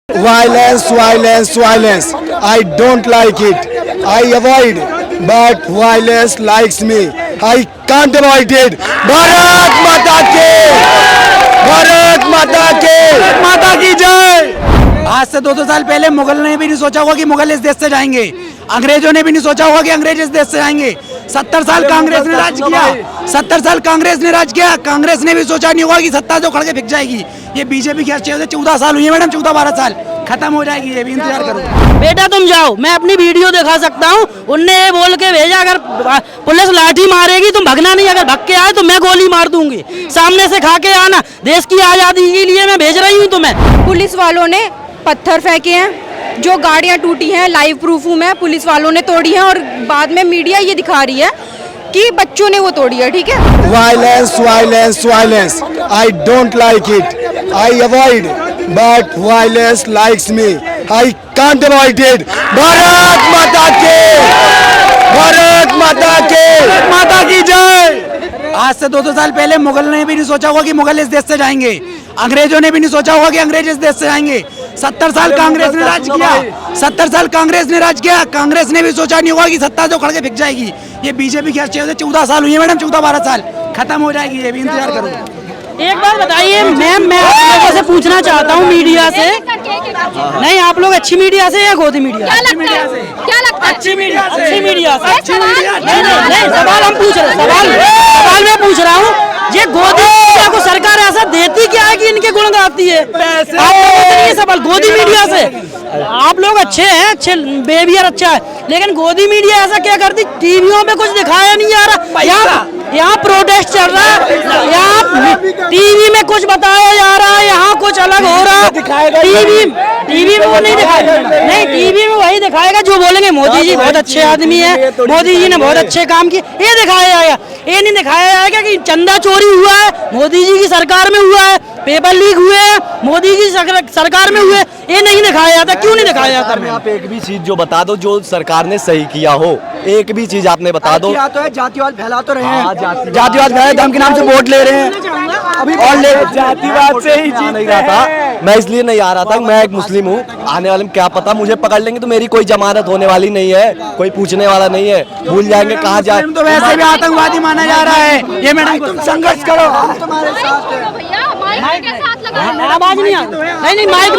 Violence, violence, violence. I don't like it. I avoid, but violence likes me. I can't avoid it. Bharat माता की, भारत माता की, माता की जय। आज से 200 साल पहले मुगल ने भी नहीं सोचा होगा कि मुगल इस देश से जाएंगे। अंग्रेजों ने भी नहीं सोचा होगा कि अंग्रेज इस देश से जाएंगे। 70 साल कांग्रेस ने राज किया, 70 साल कांग्रेस ने राज किया। कांग्रेस ने भी सोचा नहीं होगा कि सत्ता जो खड़के बिक जाएगी। ये बीजेपी की 14 साल हुई है मैडम, 14-12 साल खत्म हो जाएगी। ये भी इंतजार करो। बेटा तुम जाओ, मैं अपनी वीडियो दिखा सकता हूँ। उनने ये बोल के भेजा अगर पुलिस लाठी मारेगी तुम भगना नहीं, अगर भग के आए तो मैं गोली मार दूंगी। सामने से खा के आना। देश की आजादी के लिए मैं भेज रही हूँ तुम्हें। पुलिस वालों ने पत्थर फेंके हैं, जो गाड़ियां टूटी हैं लाइव प्रूफ हूँ मैं, पुलिस वालों ने तोड़ी है और बाद में मीडिया ये दिखा रही है कि बच्चों ने वो तोड़ी है। ठीक है, Violence, violence, violence. I don't like it. I avoid, but violence likes me. I can't avoid it. Bharat माता की, भारत माता की, माता की जय। आज से 200 साल पहले मुगल ने भी नहीं सोचा होगा कि मुगल इस देश से जाएंगे। अंग्रेजों ने भी नहीं सोचा होगा कि अंग्रेज इस देश से जाएंगे। 70 साल कांग्रेस ने राज किया, 70 साल कांग्रेस ने राज किया। कांग्रेस ने भी सोचा नहीं होगा कि सत्ता जो खड़के बिक जाएगी। ये बीजेपी की 14 साल हुई है मैडम, 14-12 साल खत्म हो जाएगी। ये भी इंतजार करो। एक बार बताइए मैम, मैं आप लोगों से पूछना चाहता हूँ मीडिया से, नहीं आप लोग अच्छी मीडिया से या गोदी मीडिया? क्या लगता है? क्या लगता है? अच्छी मीडिया से। नहीं, सवाल हम पूछ रहे, सवाल मैं पूछ रहा हूँ। ये गोदी मीडिया को सरकार ऐसा देती क्या है कि इनके गुण गाती है? ये सवाल गोदी मीडिया से। आप लोग अच्छे हैं, अच्छे बिहेवियर अच्छा है, लेकिन गोदी मीडिया ऐसा क्या करती? टीवियों पे कुछ दिखाया नहीं जा रहा। यहाँ प्रोटेस्ट चल रहा है, यहाँ टीवी में कुछ बताया जा रहा है, यहाँ कुछ अलग हो रहा है। टीवी में वो नहीं दिखाएगा, नहीं टीवी में वही दिखाएगा जो बोलेंगे मोदी जी बहुत अच्छे आदमी है, मोदी जी ने बहुत अच्छे काम किए, ये दिखाया जाएगा। ये नहीं दिखाया जाएगा कि चंदा चोरी हुआ है, मोदी जी की सरकार में हुआ है, पेपर लीक हुए हैं, मोदी की सरकार में हुए, ये नहीं दिखाया जाता। क्यों नहीं दिखाया जाता? आप एक भी चीज जो बता दो जो सरकार ने सही किया हो, एक भी चीज आपने बता दो। तो है जातिवाद फैला तो रहे हैं, जातिवाद फैला धर्म के नाम से वोट ले रहे हैं। अभी और ले जातिवाद से ही जीत नहीं रहा था। मैं इसलिए नहीं आ रहा था, मैं एक मुस्लिम हूँ। आने वाले में क्या पता मुझे पकड़ लेंगे तो मेरी कोई जमानत होने वाली नहीं है, कोई पूछने वाला नहीं है। भूल जाएंगे कहाँ जा। तो वैसे भी आतंकवादी माना जा रहा है। ये मैडम तुम संघर्ष करो, हम तुम्हारे साथ हैं। आवाज नहीं आ नहीं माइक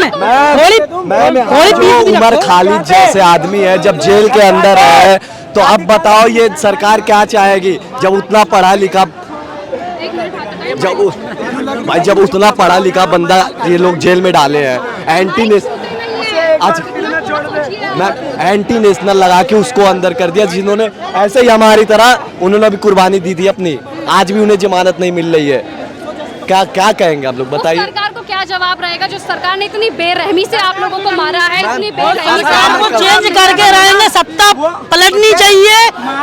में उमर खालिद जैसे आदमी है जब जेल के अंदर है, तो अब बताओ ये सरकार क्या चाहेगी? जब उतना पढ़ा लिखा जब उतना पढ़ा लिखा बंदा ये लोग जेल में डाले हैं, एंटी नेशनल लगा के उसको अंदर कर दिया, जिन्होंने ऐसे ही हमारी तरह उन्होंने भी कुर्बानी दी थी अपनी, आज भी उन्हें जमानत नहीं मिल रही है। क्या क्या कहेंगे आप लोग बताइए? सरकार को क्या जवाब रहेगा जो सरकार ने इतनी बेरहमी से आप लोगों को मारा है, इतनी बेरहमी से आपको चेंज करके रहेंगे, सत्ता पलटनी चाहिए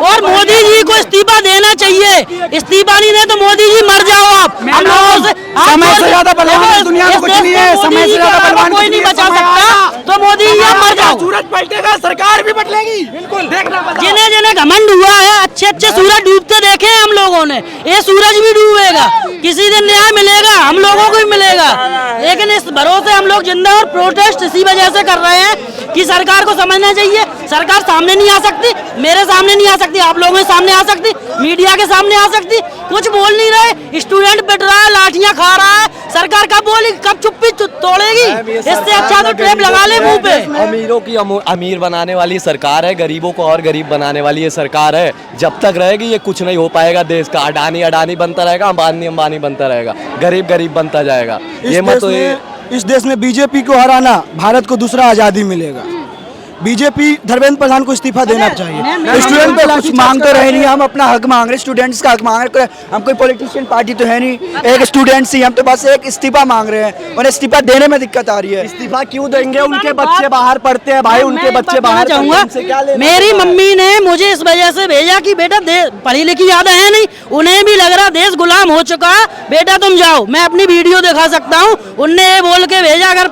और मोदी जी को इस्तीफा देना चाहिए। इस्तीफा नहीं दे तो मोदी जी मर जाओ आप। हम लोगों से समय से ज्यादा बलवान दुनिया में कुछ नहीं है, समय से ज्यादा बलवान कोई नहीं बचा सकता, तो मोदी जी आप मर जाओ। सूरज पलटेगा, सरकार भी बदलेगी। बिल्कुल देखना, जिन्हें जिन्हें घमंड हुआ है, अच्छे अच्छे सूरज डूबते देखे हैं हम लोगों ने, ये सूरज भी डूबेगा, किसी दिन न्याय मिलेगा, हम लोगों को भी मिलेगा। लेकिन इस भरोसे हम लोग जिंदा और प्रोटेस्ट इसी वजह से कर रहे हैं कि सरकार को समझना चाहिए। सरकार सामने नहीं आ सकती, मेरे सामने नहीं आ सकती, आप लोगों के सामने आ सकती, मीडिया के सामने आ सकती। कुछ बोल नहीं रहे, स्टूडेंट पिट रहा है, लाठियां खा रहा है, सरकार कब बोलेगी, कब चुप्पी तोड़ेगी? इससे अच्छा तो टेप लगा ले मुंह पे। अमीरों की अमीर बनाने वाली सरकार है, गरीबों को और गरीब बनाने वाली ये सरकार है। जब तक रहेगी ये कुछ नहीं हो पाएगा देश का। अडानी बनता रहेगा, अंबानी बनता रहेगा, गरीब बनता जाएगा। ये मत तो इस देश में बीजेपी को हराना भारत को दूसरा आजादी मिलेगा। बीजेपी धर्मेंद्र प्रधान को इस्तीफा देना चाहिए। स्टूडेंट पे कुछ मांग तो रहे नहीं, हम अपना हक मांग रहे, स्टूडेंट्स का हक मांग रहे। हम कोई पॉलिटिशियन पार्टी तो है नहीं, एक स्टूडेंट्स ही हम तो बस एक इस्तीफा मांग रहे हैं। उन्हें इस्तीफा देने में दिक्कत आ रही है। इस्तीफा क्यों देंगे? उनके बच्चे बाहर पढ़ते हैं भाई, उनके बच्चे बाहर जाऊंगा। मेरी मम्मी ने मुझे इस वजह से भेजा कि बेटा पढ़ी लिखी ज्यादा है नहीं, उन्हें भी लग रहा देश गुलाम हो चुका है, बेटा तुम जाओ। मैं अपनी वीडियो दिखा सकता हूँ। उनने ये बोल के भेजा अगर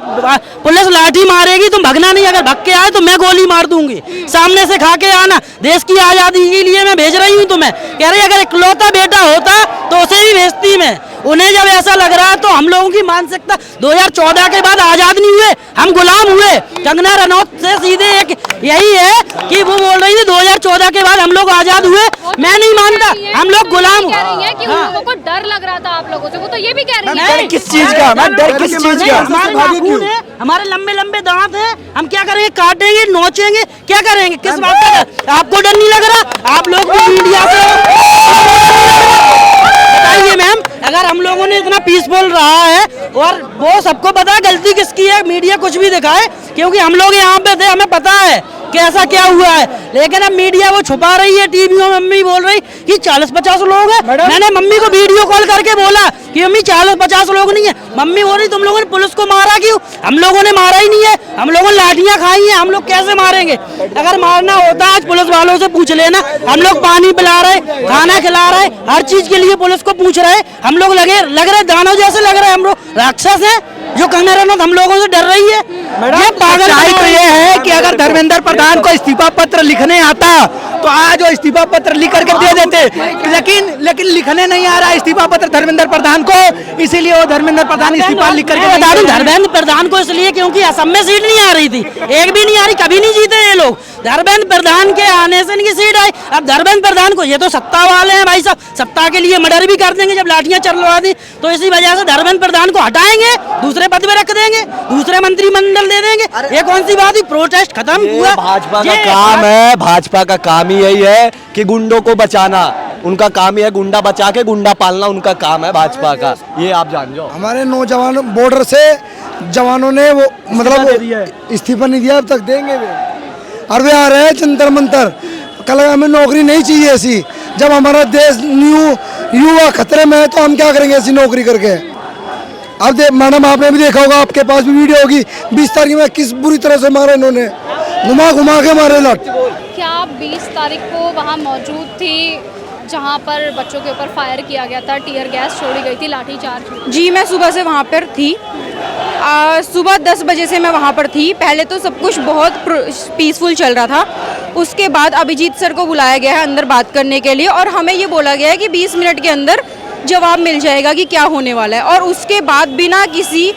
पुलिस लाठी मारेगी तुम भगना नहीं, अगर भग के आए तो मैं मैं गोली मार दूंगी, सामने से खा के आना। देश की आजादी के लिए मैं भेज रही हूँ तुम्हें। कह रही अगर इकलौता बेटा होता तो उसे भी भेजती मैं। उन्हें जब ऐसा लग रहा है तो हम लोगों की मानसिकता 2014 के बाद आजाद नहीं हुए, हम गुलाम हुए। कंगना रनौत से सीधे एक यही है कि वो बोल रही थी 2014 के बाद हम लोग आजाद हुए। मैं नहीं मानता, हम लोग गुलाम कह रही हैं कि उन लोगों को डर लग रहा था आप लोगों से, वो तो ये भी कह रही है। है किस चीज का? मैं डर किस चीज का? हमारे नाखून है, हमारे लंबे लंबे दांत हैं, हम क्या करेंगे? काटेंगे, नोचेंगे, क्या करेंगे? किस बात का डर? आपको डर नहीं लग रहा? आप लोग मीडिया से बताइए मैम, अगर हम लोगों ने इतना पीसफुल रहा है और वो सबको पता है गलती किसकी है, मीडिया कुछ भी दिखाए, क्योंकि हम लोग यहाँ पे थे, हमें पता है कैसा क्या हुआ है। लेकिन अब मीडिया वो छुपा रही है, टीवियों में मम्मी बोल रही कि 40-50 लोग हैं। मैंने मम्मी को वीडियो कॉल करके बोला कि मम्मी 40-50 लोग नहीं है। मम्मी बोल रही तुम लोगों ने पुलिस को मारा क्यों? हम लोगों ने मारा ही नहीं है, हम लोगों ने लाठियां खाई हैं, हम लोग कैसे मारेंगे? अगर मारना होता आज पुलिस वालों से पूछ लेना। हम लोग पानी पिला रहे, खाना खिला रहे, हर चीज के लिए पुलिस को पूछ रहे। हम लोग लग रहे दानव जैसे लग रहे, हम लोग राक्षस है जो कंगना रनौत हम लोगों से डर रही है। ये पागल तो ये है कि अगर धर्मेंद्र प्रधान को इस्तीफा पत्र लिखने आता तो आज वो इस्तीफा पत्र लिख करके दे देते, लेकिन लिखने नहीं आ रहा इस्तीफा पत्र धर्मेंद्र प्रधान को, इसीलिए वो धर्मेंद्र प्रधान इस्तीफा लिख करके बता दूं धर्मेंद्र प्रधान को इसलिए क्योंकि असम में सीट नहीं आ रही थी, एक भी नहीं आ रही, कभी नहीं जीते ये लोग। धर्मेंद्र प्रधान के आने से इनकी सीट आई। अब धर्मेंद्र प्रधान को, ये तो सत्ता वाले हैं भाई साहब, सत्ता के लिए मर्डर भी कर देंगे जब लाठियां चलवा दी, तो इसी वजह से धर्मेंद्र प्रधान को हटाएंगे, दूसरे पद पे रख देंगे, दूसरे मंत्रिमंडल दे देंगे। ये कौन सी बात हुई? प्रोटेस्ट खत्म हुआ। भाजपा का काम है, भाजपा का काम ही यही है कि गुंडों को बचाना। उनका काम ही है गुंडा बचा के गुंडा पालना, उनका काम है भाजपा का, ये आप जान जाओ। हमारे नौजवान बॉर्डर से जवानों ने वो मतलब इस्तीफा नहीं दिया, अब तक देंगे वे। और वे आ रहे हैं जंतर मंतर। कल हमें नौकरी नहीं चाहिए ऐसी, जब हमारा देश युवा खतरे में है तो हम क्या करेंगे ऐसी नौकरी करके? अब मैडम आपने भी देखा होगा, आपके पास भी वीडियो होगी, 20 तारीख में किस बुरी तरह से मारा इन्होंने, घुमा घुमा के मारे लट। क्या आप 20 तारीख को वहाँ मौजूद थी जहाँ पर बच्चों के ऊपर फायर किया गया था, टीयर गैस छोड़ी गई थी, लाठी चार्ज? जी मैं सुबह से वहाँ पर थी। सुबह 10 बजे से मैं वहाँ पर थी। पहले तो सब कुछ बहुत पीसफुल चल रहा था, उसके बाद अभिजीत सर को बुलाया गया है अंदर बात करने के लिए, और हमें ये बोला गया है कि 20 मिनट के अंदर जवाब मिल जाएगा कि क्या होने वाला है। और उसके बाद बिना किसी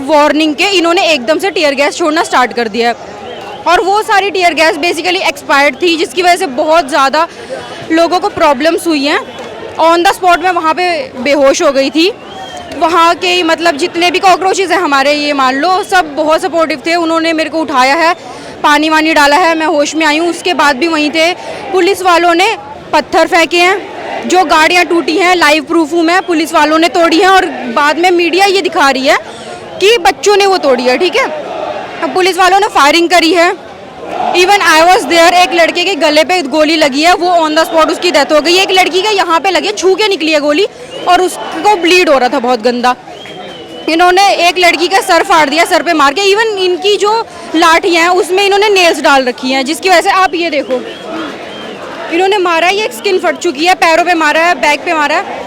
वार्निंग के इन्होंने एकदम से टीयर गैस छोड़ना स्टार्ट कर दिया है। और वो सारी टीयर गैस बेसिकली एक्सपायर्ड थी, जिसकी वजह से बहुत ज़्यादा लोगों को प्रॉब्लम्स हुई हैं। ऑन द स्पॉट में वहाँ पे बेहोश हो गई थी। वहाँ के मतलब जितने भी कॉकरोचेज हैं हमारे, ये मान लो, सब बहुत सपोर्टिव थे। उन्होंने मेरे को उठाया है, पानी वानी डाला है, मैं होश में आई हूँ। उसके बाद भी वहीं थे। पुलिस वालों ने पत्थर फेंके हैं, जो गाड़ियाँ टूटी हैं लाइव प्रूफ हूँ मैं, पुलिस वालों ने तोड़ी हैं। और बाद में मीडिया ये दिखा रही है कि बच्चों ने वो तोड़ी है, ठीक है। अब पुलिस वालों ने फायरिंग करी है। Even I was there. एक लड़के के गले पे गोली लगी है, वो ऑन द स्पॉट उसकी डेथ हो गई। एक लड़की का यहाँ पे लगी, छू के निकली है गोली और उसको ब्लीड हो रहा था बहुत गंदा। इन्होंने एक लड़की का सर फाड़ दिया, सर पे मार के। इवन इनकी जो लाठियाँ हैं उसमें इन्होंने नेल्स डाल रखी हैं, जिसकी वजह से आप ये देखो इन्होंने मारा है, ये स्किन फट चुकी है, पैरों पे मारा है, बैक पे मारा है।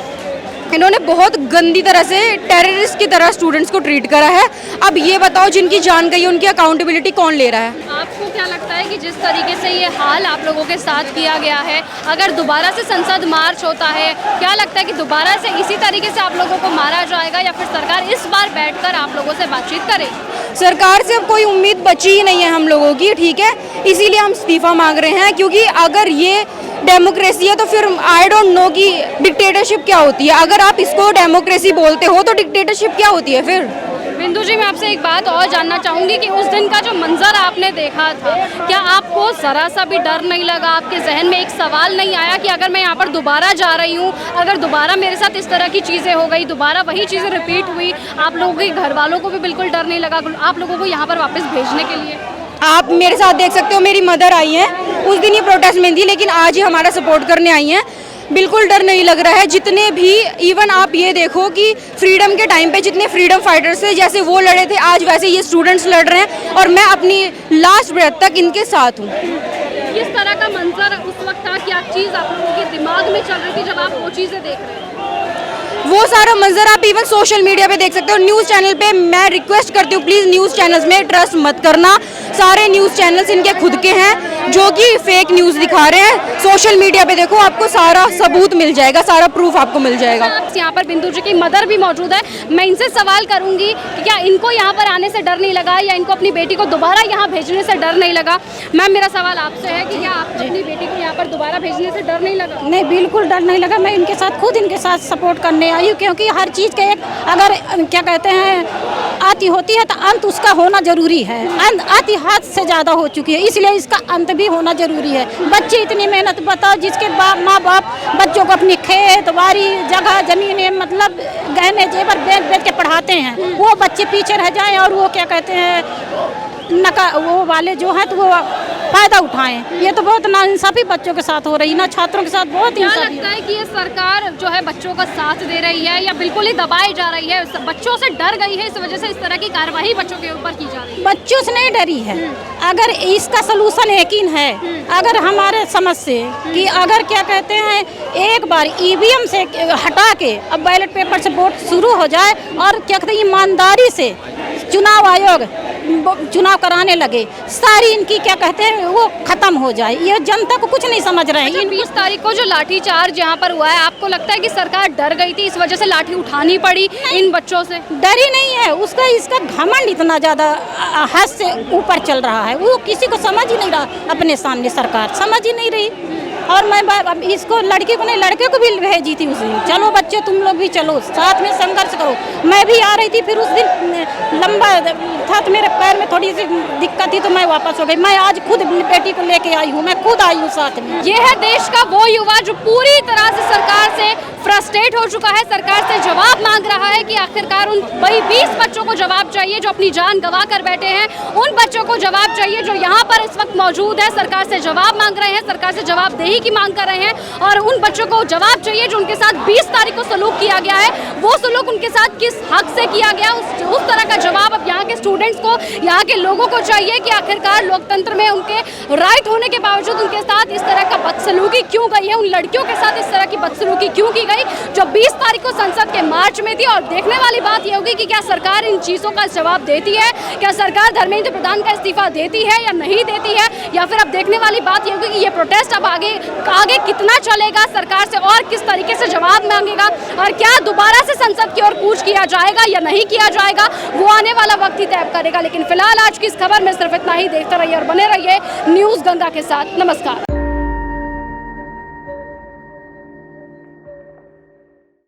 इन्होंने बहुत गंदी तरह से टेररिस्ट की तरह स्टूडेंट्स को ट्रीट करा है। अब ये बताओ जिनकी जान गई है उनकी अकाउंटेबिलिटी कौन ले रहा है? आपको क्या लगता है कि जिस तरीके से ये हाल आप लोगों के साथ किया गया है, अगर दोबारा से संसद मार्च होता है, क्या लगता है कि दोबारा से इसी तरीके से आप लोगों को मारा जाएगा, या फिर सरकार इस बार बैठकर आप लोगों से बातचीत करेगी? सरकार से अब कोई उम्मीद बची ही नहीं है हम लोगों की, ठीक है। इसीलिए हम इस्तीफा मांग रहे हैं, क्योंकि अगर ये डेमोक्रेसी है तो फिर आई डोंट नो कि डिक्टेटरशिप क्या होती है। अगर आप इसको डेमोक्रेसी बोलते हो तो डिक्टेटरशिप क्या होती है फिर? बिंदु जी, मैं आपसे एक बात और जानना चाहूँगी कि उस दिन का जो मंजर आपने देखा था, क्या आपको ज़रा सा भी डर नहीं लगा? आपके जहन में एक सवाल नहीं आया कि अगर मैं यहाँ पर दोबारा जा रही हूँ, अगर दोबारा मेरे साथ इस तरह की चीज़ें हो गई, दोबारा वही चीज़ें रिपीट हुई, आप लोगों के घर वालों को भी बिल्कुल डर नहीं लगा आप लोगों को यहाँ पर वापस भेजने के लिए? आप मेरे साथ देख सकते हो, मेरी मदर आई हैं, उस दिन ये प्रोटेस्ट में थी, लेकिन आज ये हमारा सपोर्ट करने आई हैं। बिल्कुल डर नहीं लग रहा है। जितने भी, इवन आप ये देखो कि फ्रीडम के टाइम पे जितने फ्रीडम फाइटर्स थे, जैसे वो लड़े थे, आज वैसे ये स्टूडेंट्स लड़ रहे हैं, और मैं अपनी लास्ट ब्रेथ तक इनके साथ हूँ। किस तरह का मंजर उस वक्त था? क्या चीज़ आप लोगों के दिमाग में चल रही थी जब आप वो चीज़ें देख रहे थे? वो सारा मंजर आप इवन सोशल मीडिया पे देख सकते हो। न्यूज़ चैनल पे मैं रिक्वेस्ट करती हूँ, प्लीज़ न्यूज़ चैनल्स में ट्रस्ट मत करना। सारे न्यूज़ चैनल्स इनके खुद के हैं जो कि फेक न्यूज़ दिखा रहे हैं। सोशल मीडिया पे देखो, आपको सारा सबूत मिल जाएगा, सारा प्रूफ आपको मिल जाएगा। यहाँ पर बिंदु जी की मदर भी मौजूद है। मैं इनसे सवाल करूंगी कि क्या इनको यहाँ पर आने से डर नहीं लगा या इनको अपनी बेटी को दोबारा यहाँ भेजने से डर नहीं लगा। मैम, मेरा सवाल आपसे है कि क्या आपको अपनी बेटी को यहाँ पर दोबारा भेजने से डर नहीं लगा? नहीं, बिल्कुल डर नहीं लगा। मैं इनके साथ खुद इनके साथ सपोर्ट करने आई हूँ, क्योंकि हर चीज़ के एक अगर क्या कहते हैं आती होती है तो अंत उसका होना जरूरी है। आती हद से ज़्यादा हो चुकी है, इसलिए इसका अंत भी होना जरूरी है। बच्चे इतनी मेहनत, बताओ, जिसके माँ बाप बच्चों को अपनी खेत बाड़ी जगह जमीनें मतलब गहने जेवर बेच बेच के पढ़ाते हैं, वो बच्चे पीछे रह जाएं और वो क्या कहते हैं वो वाले जो हैं तो वो फायदा उठाएं। ये तो बहुत नाइंसाफी बच्चों के साथ हो रही है ना, छात्रों के साथ बहुत क्या इंसाफी। लगता है कि ये सरकार जो है बच्चों का साथ दे रही है या बिल्कुल ही दबाई जा रही है? बच्चों से डर गई है, इस वजह से इस तरह की कार्रवाई बच्चों के ऊपर की जा रही है। बच्चों से नहीं डरी है। अगर इसका सलूशन यकीन है, अगर हमारे समझ से कि अगर क्या कहते हैं एक बार ईवीएम से हटा के अब बैलेट पेपर से वोट शुरू हो जाए और क्या कहते हैं ईमानदारी से चुनाव आयोग चुनाव कराने लगे, सारी इनकी क्या कहते हैं वो खत्म हो जाए। ये जनता को कुछ नहीं समझ रहे हैं। 20 तारीख को जो लाठीचार्ज यहाँ पर हुआ है, आपको लगता है कि सरकार डर गई थी, इस वजह से लाठी उठानी पड़ी इन बच्चों से? डरी नहीं है, उसका इसका घमंड इतना ज्यादा हद से ऊपर चल रहा है, वो किसी को समझ ही नहीं रहा। अपने सामने सरकार समझ ही नहीं रही। और मैं अब इसको लड़की को नहीं लड़के को भी भेजी थी उस दिन, चलो बच्चे तुम लोग भी चलो साथ में संघर्ष करो। मैं भी आ रही थी, फिर उस दिन लंबा था तो मेरे पैर में थोड़ी सी दिक्कत थी तो मैं वापस हो गई। मैं आज खुद बेटी को लेके आई हूँ, मैं खुद आई हूँ साथ में। ये है देश का वो युवा जो पूरी तरह से सरकार से फ्रस्ट्रेट हो चुका है, सरकार से जवाब मांग रहा है कि आखिरकार उन 20 बच्चों को जवाब चाहिए जो अपनी जान गंवा कर बैठे हैं, उन बच्चों को जवाब चाहिए जो यहाँ पर इस वक्त मौजूद है, सरकार से जवाब मांग रहे हैं, सरकार से जवाबदेही की मांग कर रहे हैं। और उन बच्चों को जवाब चाहिए जो उनके साथ 20 तारीख को सलूक किया गया है, वो सलूक उनके साथ किस हक से किया गया, उस तरह का जवाब अब यहाँ के स्टूडेंट्स को, यहाँ के लोगों को चाहिए कि आखिरकार लोकतंत्र में उनके राइट होने के बावजूद उनके साथ इस तरह का बदसलूकी क्यों गई है, उन लड़कियों के साथ इस तरह की बदसलूकी क्यों की गई जो 20 तारीख को संसद के मार्च में थी। और देखने वाली बात यह होगी कि क्या सरकार इन चीज़ों का जवाब देती है, क्या सरकार धर्मेंद्र प्रधान का इस्तीफा देती है या नहीं देती है, या फिर अब देखने वाली बात यह होगी कि ये प्रोटेस्ट अब आगे कितना चलेगा, सरकार से और किस तरीके से जवाब मांगेगा, और क्या दोबारा से संसद की ओर कूच किया जाएगा या नहीं किया जाएगा, वो आने वाला वक्त ही तय करेगा। लेकिन फिलहाल आज की इस खबर में सिर्फ इतना ही। देखते रहिए और बने रहिए न्यूज़ गंगा के साथ। नमस्कार।